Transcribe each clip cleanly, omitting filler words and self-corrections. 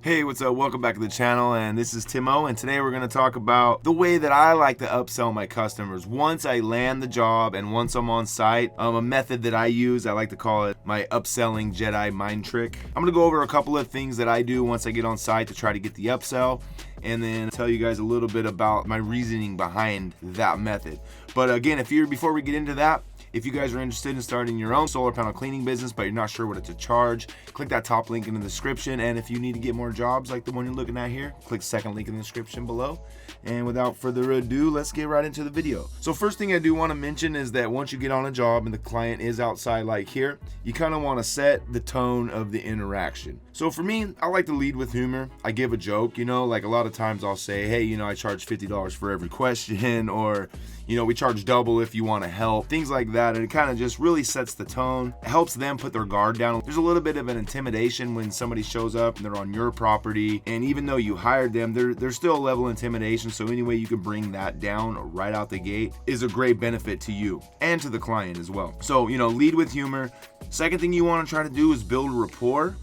Hey, what's up? Welcome back to the channel, and this is Timo, and today we're going to talk about the way that I like to upsell my customers once I land the job and once I'm on site. A method that I use, I like to call it my upselling Jedi mind trick. I'm going to go over a couple of things that I do once I get on site to try to get the upsell, and then tell you guys a little bit about my reasoning behind that method. But again, before we get into that, if you guys are interested in starting your own solar panel cleaning business, but you're not sure what to charge, click that top link in the description. And if you need to get more jobs like the one you're looking at here, click the second link in the description below. And without further ado, let's get right into the video. So first thing I do want to mention is that once you get on a job and the client is outside like here, you kind of want to set the tone of the interaction. So for me, I like to lead with humor. I give a joke, like a lot of times I'll say, hey, I charge $50 for every question, or we charge double if you want to help, things like that. And it kind of just really sets the tone. It helps them put their guard down. There's a little bit of an intimidation when somebody shows up and they're on your property, and even though you hired them, there's still a level of intimidation. So any way you can bring that down right out the gate is a great benefit to you and to the client as well. So lead with humor. Second thing you want to try to do is build rapport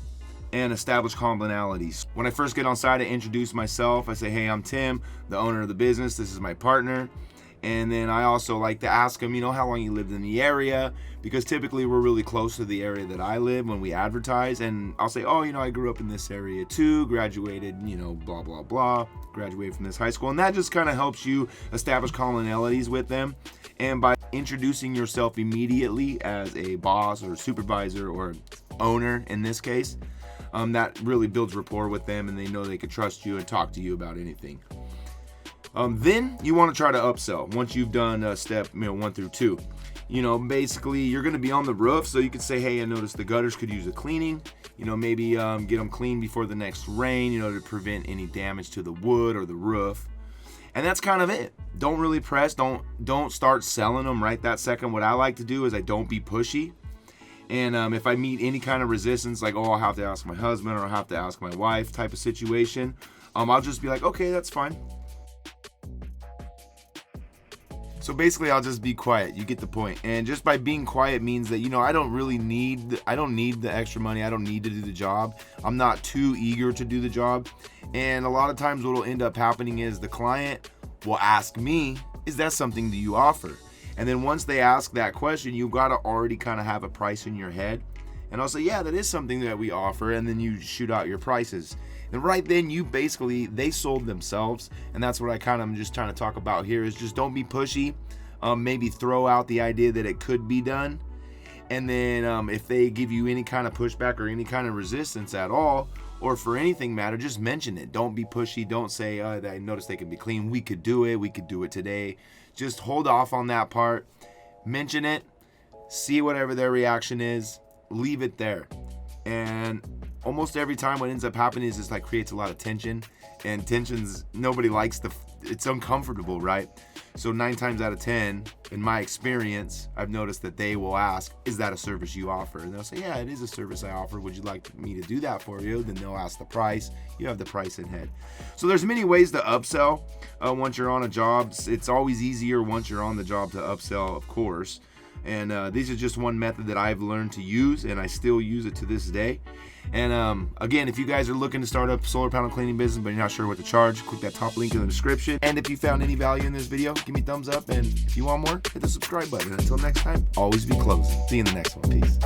and establish commonalities. When I first get on site, I introduce myself. I say, hey, I'm Tim, the owner of the business. This is my partner. And then I also like to ask them, how long you lived in the area, because typically we're really close to the area that I live when we advertise. And I'll say, oh, I grew up in this area too, graduated, blah, blah, blah, graduated from this high school. And that just kind of helps you establish commonalities with them. And by introducing yourself immediately as a boss or supervisor or owner in this case, that really builds rapport with them, and they know they can trust you and talk to you about anything. Then you want to try to upsell once you've done step 1 through 2. Basically you're going to be on the roof, so you could say, hey, I noticed the gutters could use a cleaning. Maybe get them cleaned before the next rain, to prevent any damage to the wood or the roof. And that's kind of it. Don't really press. Don't start selling them right that second. What I like to do is I don't be pushy. And if I meet any kind of resistance, like, oh, I'll have to ask my husband or I'll have to ask my wife type of situation, I'll just be like, okay, that's fine. So basically I'll just be quiet. You get the point. And just by being quiet means that, I don't need the extra money. I don't need to do the job. I'm not too eager to do the job. And a lot of times what will end up happening is the client will ask me, is that something that you offer? And then once they ask that question, you got to already kind of have a price in your head. And I'll say, yeah, that is something that we offer. And then you shoot out your prices. And right then they sold themselves. And that's what I'm just trying to talk about here, is just don't be pushy. Maybe throw out the idea that it could be done. And then if they give you any kind of pushback or any kind of resistance at all, or for anything matter, just mention it. Don't be pushy. Don't say, I noticed they can be clean. We could do it today. Just hold off on that part. Mention it. See whatever their reaction is. Leave it there. And almost every time what ends up happening is it creates a lot of tension. And tensions, nobody likes it's uncomfortable, right? So 9 times out of 10, in my experience, I've noticed that they will ask, is that a service you offer? And they'll say, yeah, it is a service I offer. Would you like me to do that for you? Then they'll ask the price. You have the price in head. So there's many ways to upsell once you're on a job. It's always easier once you're on the job to upsell, of course. And these are just one method that I've learned to use, and I still use it to this day. And again, if you guys are looking to start up a solar panel cleaning business but you're not sure what to charge, click that top link in the description. And if you found any value in this video, give me a thumbs up. And if you want more, hit the subscribe button. And until next time, always be closing. See you in the next one. Peace.